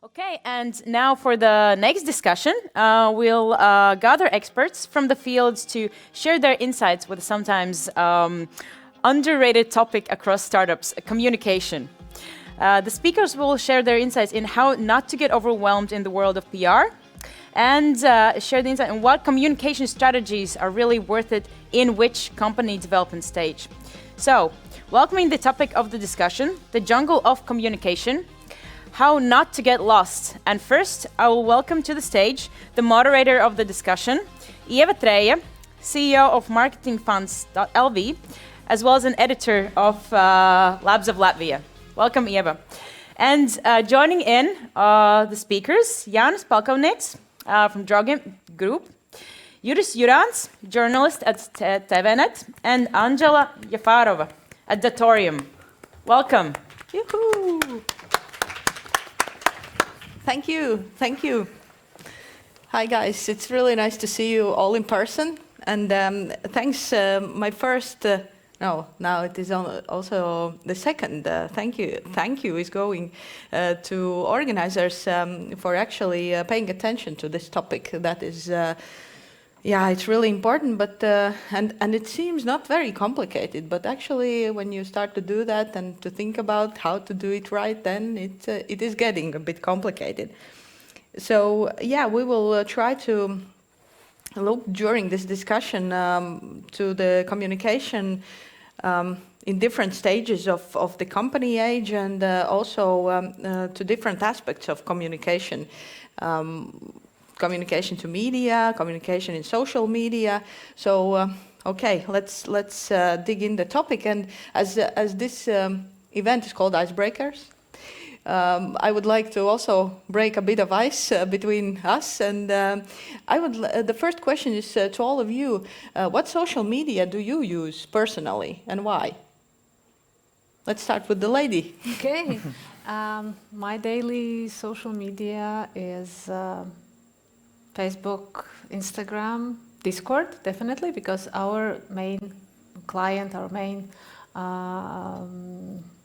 Okay, and now for the next discussion, we'll gather experts from the fields to share their insights with sometimes underrated topic across startups, communication. The speakers will share their insights in how not to get overwhelmed in the world of PR and share the insight on what communication strategies are really worth it in which company development stage. So, welcoming the topic of the discussion, the jungle of communication, how not to get lost. And first, I will welcome to the stage the moderator of the discussion, Ieva Treja, CEO of marketingfunds.lv, as well as an editor of Labs of Latvia. Welcome, Ieva. And joining in the speakers, Jānis Palkovnieks from TVNET GROUP, Juris Jurāns, journalist at TVNET, and Angela Jafarova at Datorium. Welcome. Yoo-hoo. Thank you. Hi guys, it's really nice to see you all in person. And thanks, my first, now it is also the second thank you is going to organizers for actually paying attention to this topic that is, it's really important, but and it seems not very complicated, but actually when you start to do that and to think about how to do it right, then it is getting a bit complicated. So we will try to look during this discussion to the communication in different stages of the company age and also to different aspects of communication. Communication to media, communication in social media. So, okay, let's dig in the topic. And as this event is called Icebreakers, I would like to also break a bit of ice between us. And the first question is to all of you: what social media do you use personally, and why? Let's start with the lady. Okay, my daily social media is Facebook, Instagram, Discord, definitely, because our main client, our main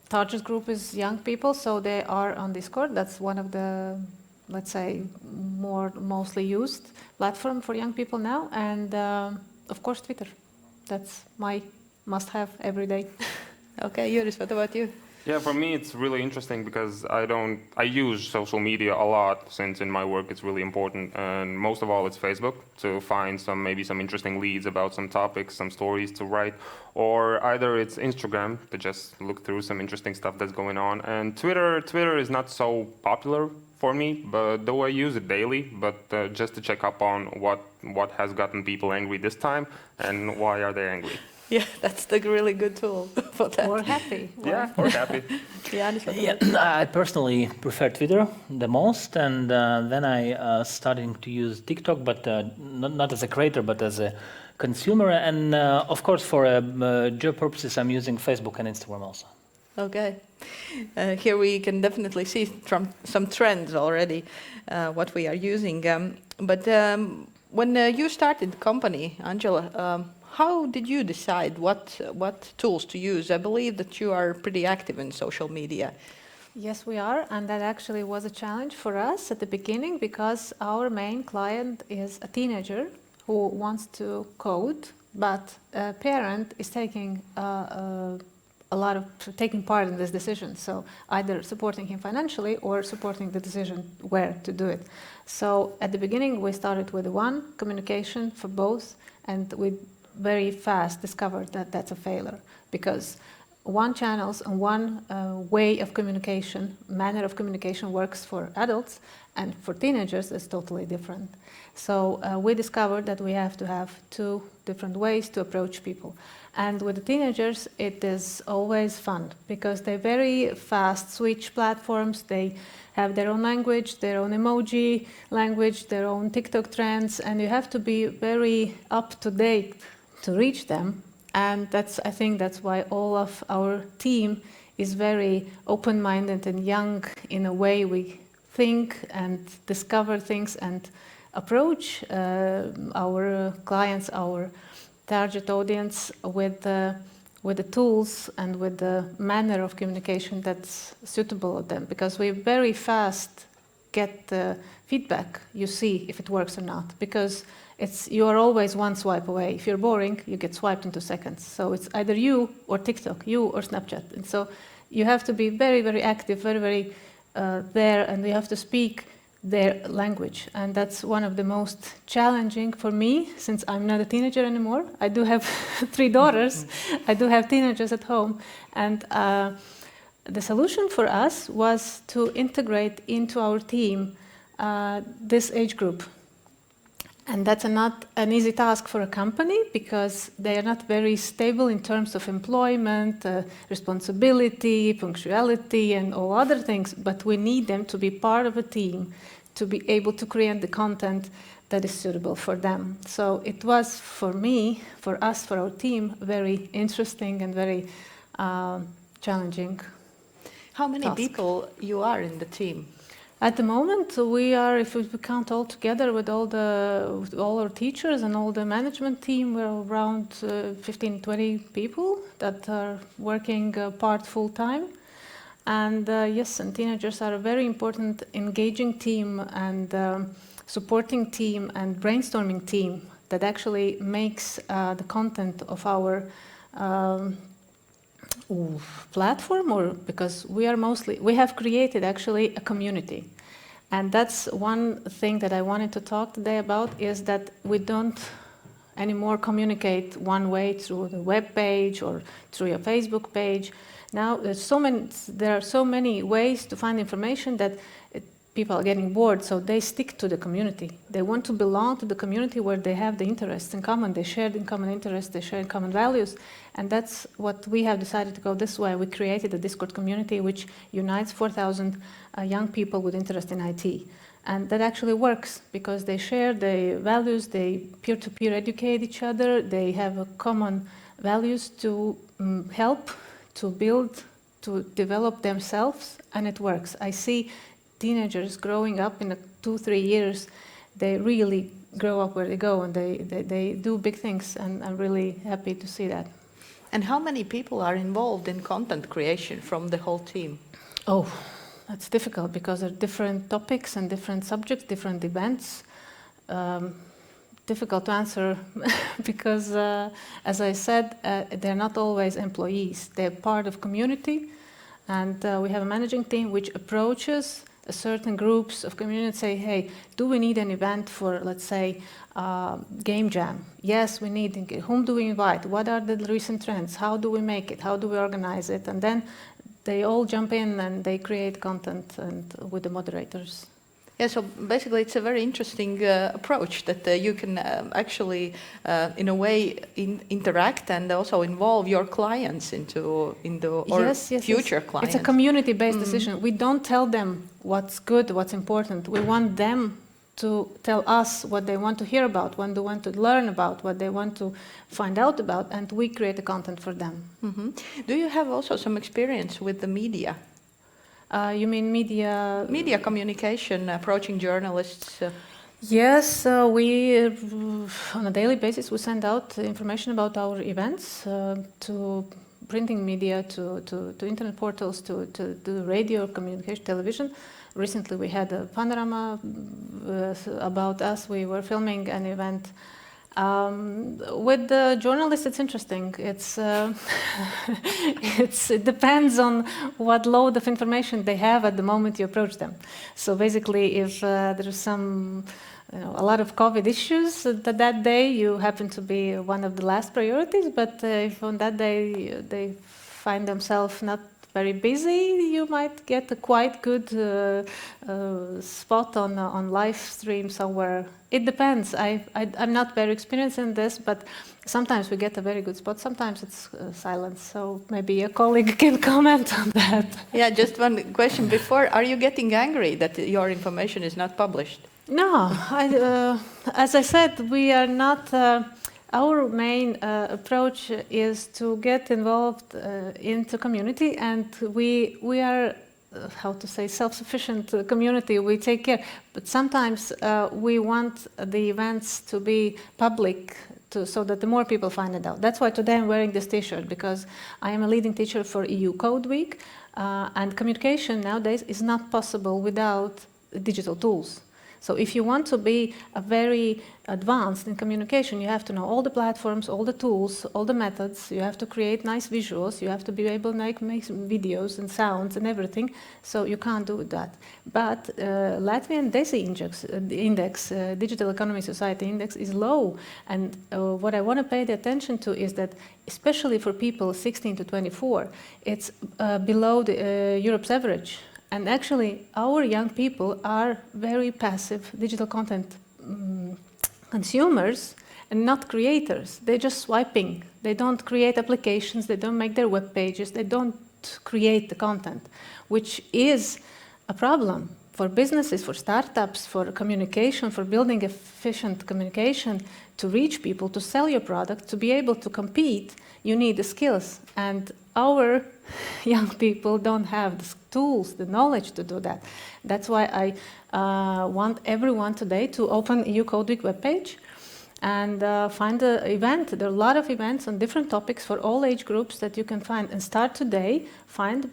target group is young people, so they are on Discord. That's one of the, let's say, mostly used platform for young people now. And of course, Twitter. That's my must-have every day. Okay, Juris, what about you? Yeah, for me it's really interesting because I use social media a lot since in my work it's really important, and most of all it's Facebook to find maybe some interesting leads about some topics, some stories to write, or either it's Instagram to just look through some interesting stuff that's going on, and Twitter is not so popular for me, but though I use it daily, but just to check up on what has gotten people angry this time and why are they angry. Yeah, that's the really good tool for that. Or happy. Or happy. I personally prefer Twitter the most, and then I started to use TikTok, but not as a creator, but as a consumer. And of course, for job purposes, I'm using Facebook and Instagram also. Okay. Here we can definitely see from some trends already what we are using. But when you started the company, Angela, how did you decide what tools to use? I believe that you are pretty active in social media. Yes, we are, and that actually was a challenge for us at the beginning because our main client is a teenager who wants to code, but a parent is taking taking part in this decision. So either supporting him financially or supporting the decision where to do it. So at the beginning, we started with one communication for both, and we very fast discovered that that's a failure because one channels and one way of communication, manner of communication works for adults, and for teenagers it's totally different. So we discovered that we have to have two different ways to approach people. And with the teenagers it is always fun because they very fast switch platforms, they have their own language, their own emoji language, their own TikTok trends, and you have to be very up to date to reach them, and I think that's why all of our team is very open-minded and young in a way we think and discover things and approach our clients, our target audience with the tools and with the manner of communication that's suitable to them, because we very fast get the feedback, you see if it works or not, because you are always one swipe away. If you're boring, you get swiped in 2 seconds. So it's either you or TikTok, you or Snapchat. And so you have to be very, very active, very, very there, and you have to speak their language. And that's one of the most challenging for me, since I'm not a teenager anymore. I do have 3 daughters. I do have teenagers at home. And the solution for us was to integrate into our team this age group. And that's not an easy task for a company, because they are not very stable in terms of employment, responsibility, punctuality, and all other things. But we need them to be part of a team, to be able to create the content that is suitable for them. So it was, for me, for us, for our team, very interesting and very challenging. How many task. people you are in the team? At the moment, we are, if we count all together with all our teachers and all the management team, we're around 15, 20 people that are working part full-time. And yes, and teenagers are a very important engaging team and supporting team and brainstorming team that actually makes the content of our platform, or because we have created actually a community. And that's one thing that I wanted to talk today about, is that we don't anymore communicate one way through the web page or through your Facebook page. Now there are so many ways to find information that people are getting bored, so they stick to the community. They want to belong to the community where they have the interests in common, they share in common interests, they share in common values, and that's what we have decided to go this way. We created a Discord community which unites 4,000 young people with interest in IT. And that actually works, because they share the values, they peer-to-peer educate each other, they have a common values to help, to build, to develop themselves, and it works. I see teenagers growing up in 2-3 years, they really grow up where they go, and they do big things, and I'm really happy to see that. And how many people are involved in content creation from the whole team? Oh, that's difficult, because there are different topics and different subjects, different events. Difficult to answer because, as I said, they're not always employees. They're part of community, and we have a managing team which approaches certain groups of community, say, hey, do we need an event for, let's say, game jam? Yes, we need. Whom do we invite? What are the recent trends? How do we make it? How do we organize it? And then they all jump in and they create content and with the moderators. Yeah, so basically it's a very interesting approach that you can actually, in a way, interact and also involve your clients into future clients. It's a community-based decision. We don't tell them what's good, what's important. We want them to tell us what they want to hear about, what they want to learn about, what they want to find out about, and we create the content for them. Mm-hmm. Do you have also some experience with the media? You mean media? Media communication, approaching journalists. Yes, we on a daily basis we send out information about our events to printing media, to internet portals, to radio, communication, television. Recently we had a panorama about us. We were filming an event. With the journalists, it's interesting. It depends on what load of information they have at the moment you approach them. So basically, if there is a lot of COVID issues that day, you happen to be one of the last priorities. But if on that day they find themselves not very busy, you might get a quite good spot on live stream somewhere. It depends. I'm not very experienced in this, but sometimes we get a very good spot. Sometimes it's silence. So maybe a colleague can comment on that. Yeah, just one question before. Are you getting angry that your information is not published? No. As I said, we are not... Our main approach is to get involved into community, and we are, how to say, self-sufficient community. We take care, but sometimes we want the events to be public so that the more people find it out. That's why today I'm wearing this T-shirt, because I am a leading teacher for EU Codeweek, and communication nowadays is not possible without digital tools. So if you want to be a very advanced in communication, you have to know all the platforms, all the tools, all the methods. You have to create nice visuals. You have to be able to make some videos and sounds and everything. So you can't do that. But Latvian DESI index, Digital Economy Society Index, is low. And what I want to pay the attention to is that, especially for people 16 to 24, it's below the, Europe's average. And actually, our young people are very passive digital content consumers and not creators. They're just swiping. They don't create applications. They don't make their web pages. They don't create the content, which is a problem for businesses, for startups, for communication, for building efficient communication, to reach people, to sell your product, to be able to compete. You need the skills. And our young people don't have the tools, the knowledge to do that. That's why I want everyone today to open EU Codeweek webpage and find an event. There are a lot of events on different topics for all age groups that you can find. And start today,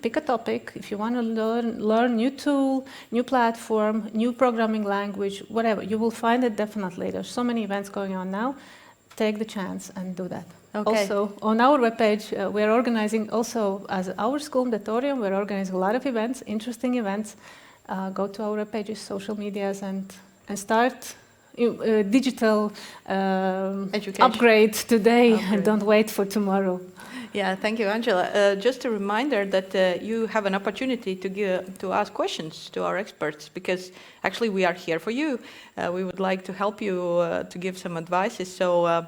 pick a topic. If you want to learn new tool, new platform, new programming language, whatever, you will find it definitely. There's so many events going on now. Take the chance and do that. Okay. Also, on our webpage, we're organizing also, as our school Datorium, we're organizing a lot of events, interesting events. Go to our webpages, social medias, and start digital upgrade today, and don't wait for tomorrow. Yeah, thank you, Angela. Just a reminder that you have an opportunity to ask questions to our experts, because actually we are here for you. We would like to help you to give some advices. So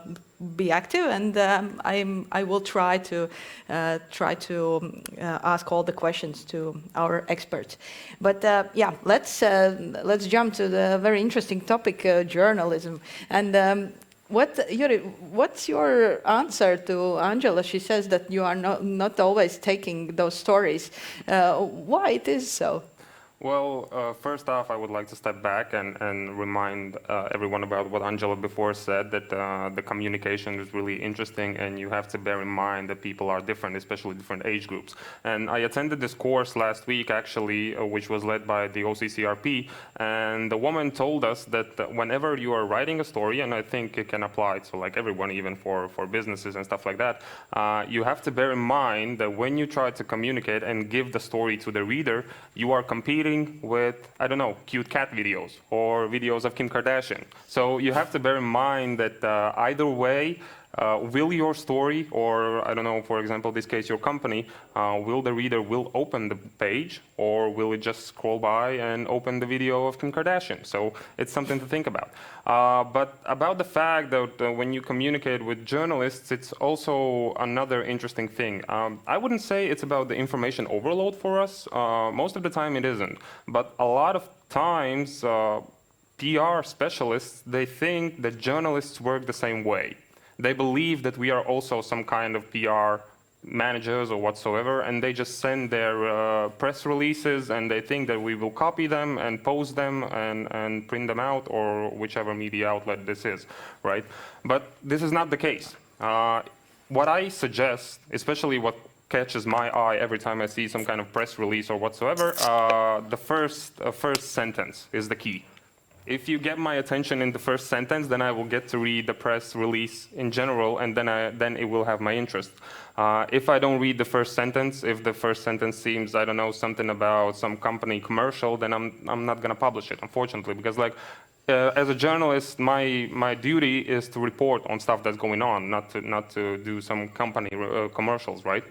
be active, and I will try to ask all the questions to our experts. But yeah, let's jump to the very interesting topic, journalism. And Juris, what's your answer to Angela? She says that you are not always taking those stories. Why it is so? Well, first off, I would like to step back and remind everyone about what Angela before said, that the communication is really interesting, and you have to bear in mind that people are different, especially different age groups. And I attended this course last week, actually, which was led by the OCCRP, and the woman told us that whenever you are writing a story, and I think it can apply to like everyone, even for businesses and stuff like that, you have to bear in mind that when you try to communicate and give the story to the reader, you are competing with, I don't know, cute cat videos or videos of Kim Kardashian. So you have to bear in mind that either way, will your story, or I don't know, for example, this case, your company, will the reader open the page, or will it just scroll by and open the video of Kim Kardashian? So it's something to think about. But about the fact that when you communicate with journalists, it's also another interesting thing. I wouldn't say it's about the information overload for us. Most of the time it isn't. But a lot of times, PR specialists, they think that journalists work the same way. They believe that we are also some kind of PR managers or whatsoever, and they just send their press releases, and they think that we will copy them and post them and print them out, or whichever media outlet this is, right? But this is not the case. What I suggest, especially what catches my eye every time I see some kind of press release or whatsoever, the first sentence is the key. If you get my attention in the first sentence, then I will get to read the press release in general, and then it will have my interest. If I don't read the first sentence, if the first sentence seems, I don't know, something about some company commercial, then I'm not going to publish it, unfortunately, because like as a journalist, my duty is to report on stuff that's going on, not to do some company commercials, right?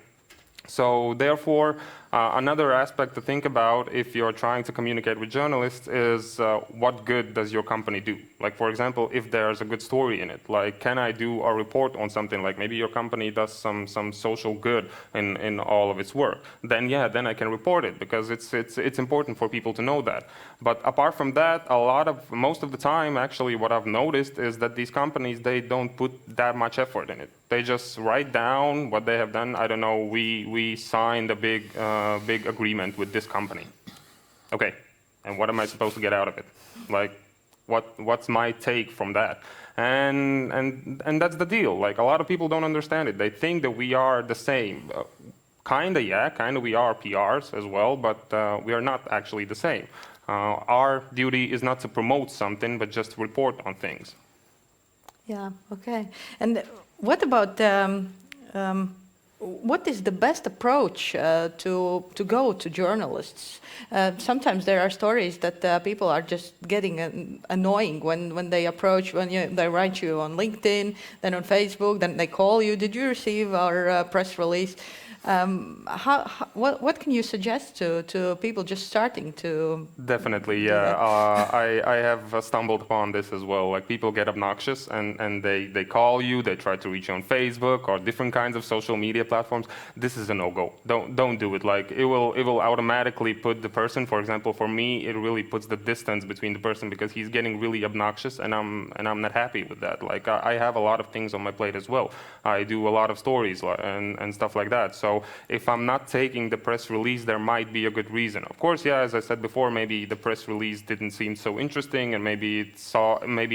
So therefore, another aspect to think about if you're trying to communicate with journalists is what good does your company do? Like, for example, if there's a good story in it, like, can I do a report on something? Like maybe your company does some social good in all of its work. Then yeah, then I can report it, because it's important for people to know that. But apart from that, most of the time, actually, what I've noticed is that these companies, they don't put that much effort in it. They just write down what they have done. I don't know, we signed a big agreement with this company. Okay, and what am I supposed to get out of it? Like, what's my take from that? And that's the deal. Like, a lot of people don't understand it. They think that we are the same. Kinda we are PRs as well, but we are not actually the same. Our duty is not to promote something, but just report on things. Yeah, okay. And what about what is the best approach to go to journalists? Sometimes there are stories that people are just getting annoying when they approach, when they write you on LinkedIn, then on Facebook, then they call you. Did you receive our press release? What can you suggest to people just starting to? Definitely, yeah. I have stumbled upon this as well. Like, people get obnoxious and they call you, they try to reach you on Facebook or different kinds of social media platforms. This is a no-go. Don't do it. Like, it will automatically put the person, for example, for me, it really puts the distance between the person because he's getting really obnoxious and I'm not happy with that. Like, I have a lot of things on my plate as well. I do a lot of stories and stuff like that. So if I'm not taking the press release, there might be a good reason. Of course, yeah, as I said before, maybe the press release didn't seem so interesting, and maybe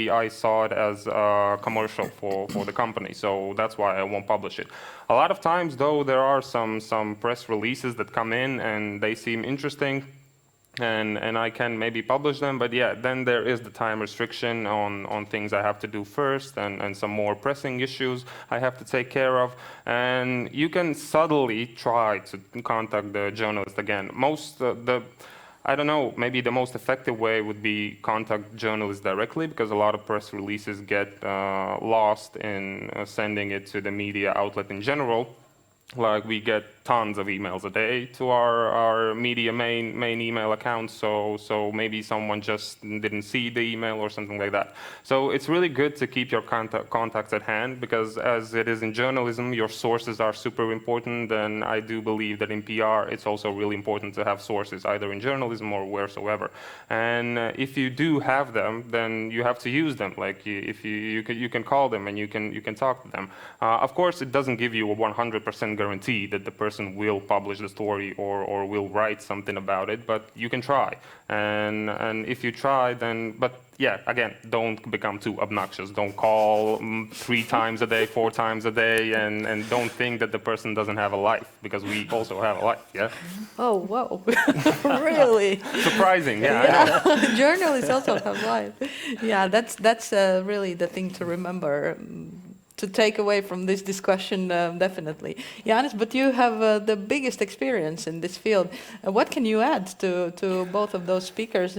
I saw it as a commercial for the company. So that's why I won't publish it. A lot of times, though, there are some press releases that come in and they seem interesting. And I can maybe publish them, but yeah, then there is the time restriction on things I have to do first and some more pressing issues I have to take care of. And you can subtly try to contact the journalist again. I don't know, maybe the most effective way would be contact journalists directly, because a lot of press releases get lost in sending it to the media outlet in general. Like, we get tons of emails a day to our media main email account, so maybe someone just didn't see the email or something like that. So it's really good to keep your contacts at hand, because as it is in journalism, your sources are super important, and I do believe that in PR it's also really important to have sources, either in journalism or wheresoever. And if you do have them, then you have to use them. Like, if you can call them and you can talk to them. Of course, it doesn't give you a 100% guarantee that the person will publish the story or will write something about it, but you can try. And if you try, then, but yeah, again, don't become too obnoxious. Don't call 3 times a day, 4 times a day, and don't think that the person doesn't have a life, because we also have a life, yeah? Oh, whoa, really? Surprising, yeah. Journalists also have life. Yeah, that's really the thing to remember. To take away from this discussion, definitely. Janis, but you have the biggest experience in this field. What can you add to both of those speakers?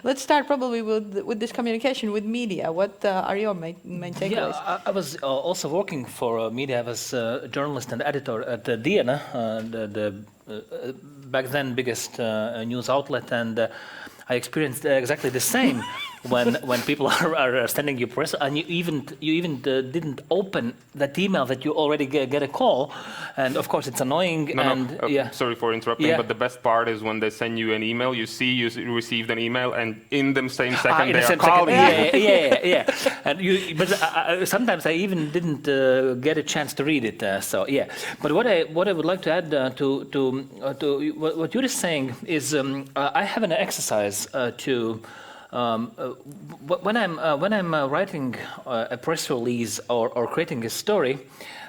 Let's start probably with this communication with media. What are your main takeaways? Yeah, I was also working for media. I was a journalist and editor at the DNA, the back then biggest news outlet, and I experienced exactly the same. When people are sending you press, and you even didn't open that email that you already get a call, and of course it's annoying. Yeah. Sorry for interrupting, yeah. But the best part is when they send you an email, you see you received an email, and in the same second they are calling you. Yeah. And but sometimes I even didn't get a chance to read it. So yeah. But what I would like to add to what you're saying is I have an exercise to. When I'm writing a press release or creating a story,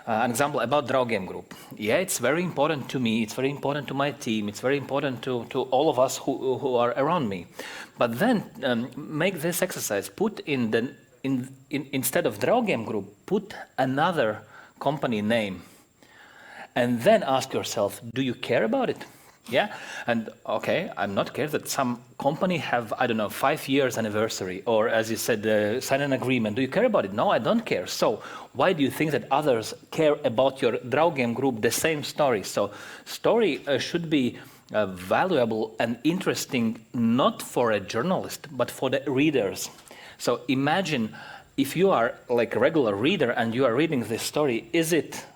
an example about Draugiem Group, yeah, it's very important to me, it's very important to my team, it's very important to all of us who are around me. But then make this exercise, put instead of Draugiem Group, put another company name, and then ask yourself, do you care about it? Yeah, and okay, I'm not care that some company have, I don't know, 5 years anniversary, or as you said, sign an agreement. Do you care about it? No, I don't care. So why do you think that others care about your Draugiem Group, the same story? So story should be valuable and interesting, not for a journalist, but for the readers. So imagine if you are like a regular reader and you are reading this story, is it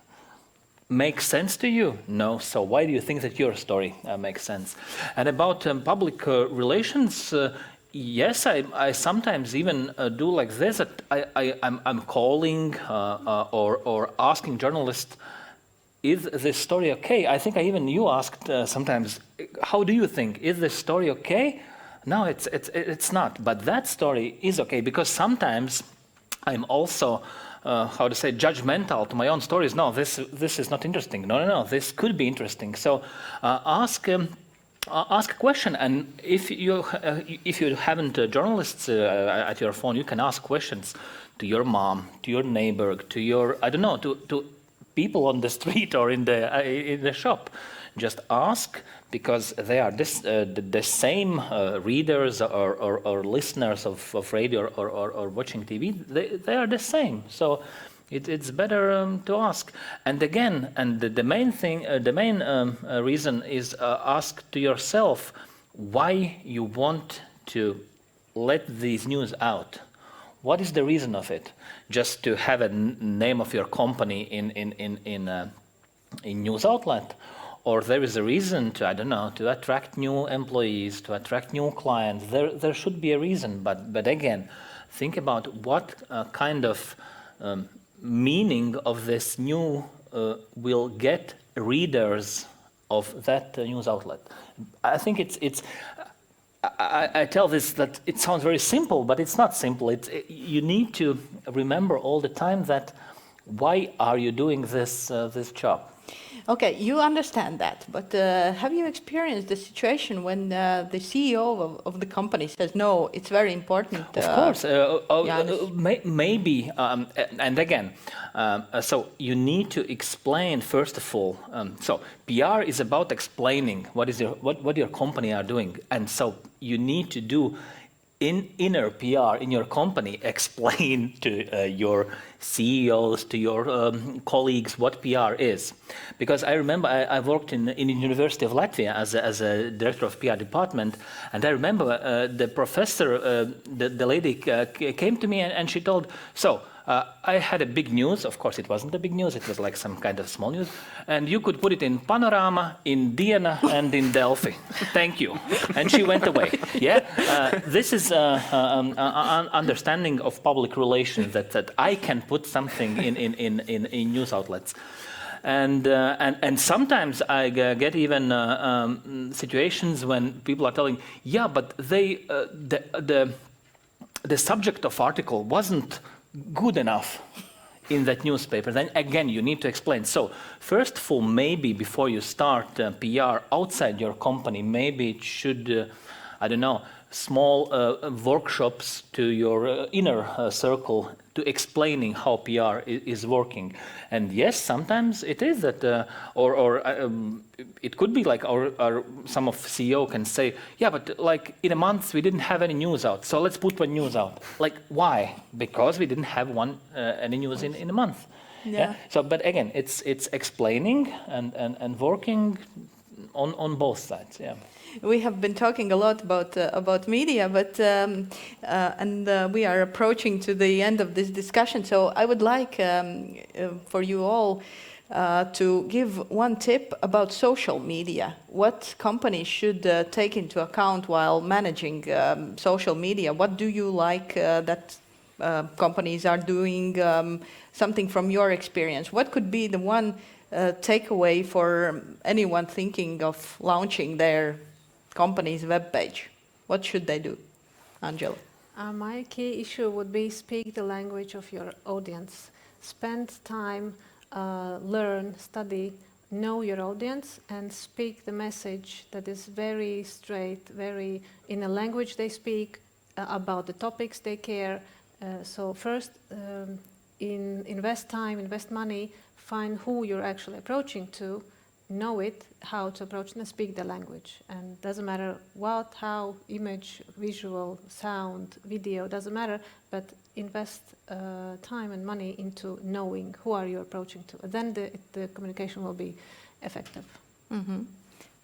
make sense to you? No. So why do you think that your story makes sense? And about public relations, yes, I sometimes even do like this. That I'm calling or asking journalists, is this story okay? I think you asked sometimes, how do you think? Is this story okay? No, it's not. But that story is okay, because sometimes I'm also judgmental to my own stories. No, this is not interesting. No, this could be interesting. So ask ask a question, and if you haven't journalists at your phone, you can ask questions to your mom, to your neighbor, to your to people on the street or in the shop. Just ask, because they are the same readers or listeners of radio or watching TV. They are the same. So it's better to ask. And again, the main thing, the main reason is ask to yourself why you want to let these news out. What is the reason of it? Just to have a name of your company in news outlet, or there is a reason to, I don't know, to attract new employees, to attract new clients. There should be a reason, but again, think about what kind of meaning of this new will get readers of that news outlet. I think it's. I tell this that it sounds very simple, but it's not simple. You need to remember all the time that why are you doing this job? Okay, you understand that, but have you experienced the situation when the CEO of the company says, no, it's very important? Of course, maybe, and again, so you need to explain, first of all, so PR is about explaining what your company are doing, and so you need to do inner PR in your company, explain to your CEOs, to your colleagues what PR is. Because I remember I worked in the University of Latvia as a director of PR department, and I remember the professor, the lady came to me and she told, so I had a big news. Of course, it wasn't a big news. It was like some kind of small news. And you could put it in Panorama, in Diena, and in Delphi. Thank you. And she went away. Yeah, this is understanding of public relations, that I can put something in news outlets. And sometimes I get even situations when people are telling, yeah, but they the subject of article wasn't good enough in that newspaper. Then again, you need to explain. So first of all, maybe before you start PR outside your company, maybe it should, I don't know, small workshops to your inner circle to explaining how PR is working. And yes, sometimes it is that, it could be like some of CEO can say, yeah, but like in a month we didn't have any news out, so let's put one news out. Like why? Because we didn't have any news in a month. Yeah. So, but again, it's explaining and working on both sides. Yeah. We have been talking a lot about media, but we are approaching to the end of this discussion. So I would like for you all to give one tip about social media. What companies should take into account while managing social media? What do you like that companies are doing? Something from your experience. What could be the one takeaway for anyone thinking of launching their company's webpage? What should they do? Angela. My key issue would be speak the language of your audience. Spend time, learn, study, know your audience, and speak the message that is very straight, very in a language they speak, about the topics they care. So first, invest time, invest money, find who you're actually approaching to, know it, how to approach and speak the language. And doesn't matter what, how, image, visual, sound, video, doesn't matter, but invest time and money into knowing who are you approaching to. Then the communication will be effective. Mm-hmm.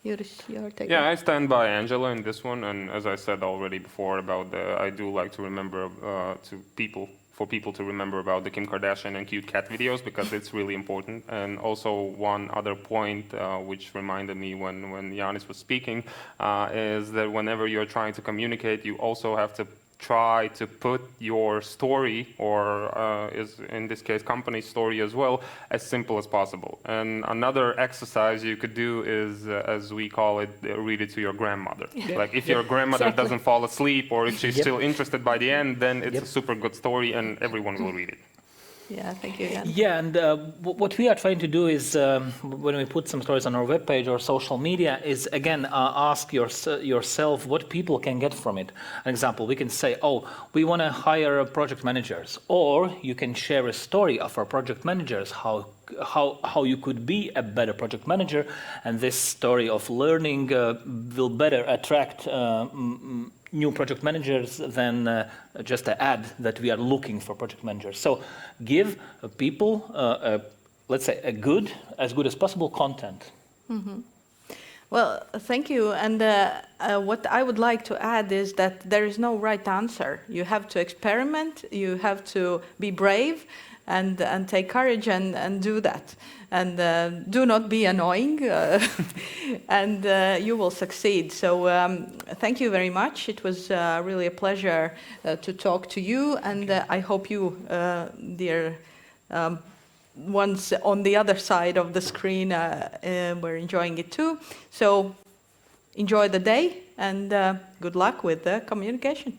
Juris, your take. Yeah, I stand by Angela in this one, and as I said already before about I do like to remember for people to remember about the Kim Kardashian and cute cat videos, because it's really important. And also one other point which reminded me when Jānis was speaking is that whenever you're trying to communicate, you also have to try to put your story, or is in this case company's story as well, as simple as possible. And another exercise you could do is, as we call it, read it to your grandmother. Yeah. Like if your grandmother doesn't fall asleep, or if she's still interested by the end, then it's a super good story and everyone will read it. Yeah, thank you, Jan. Yeah, and what we are trying to do is, when we put some stories on our webpage or social media, is again ask yourself what people can get from it. An example, we can say, oh, we want to hire project managers, or you can share a story of our project managers, how you could be a better project manager, and this story of learning will better attract new project managers than just an ad that we are looking for project managers. So give people, let's say, as good as possible content. Mm-hmm. Well, thank you. And what I would like to add is that there is no right answer. You have to experiment, you have to be brave, and take courage and do that. And do not be annoying, and you will succeed. So thank you very much. It was really a pleasure to talk to you, and I hope you, dear ones on the other side of the screen, were enjoying it too. So enjoy the day, and good luck with the communication.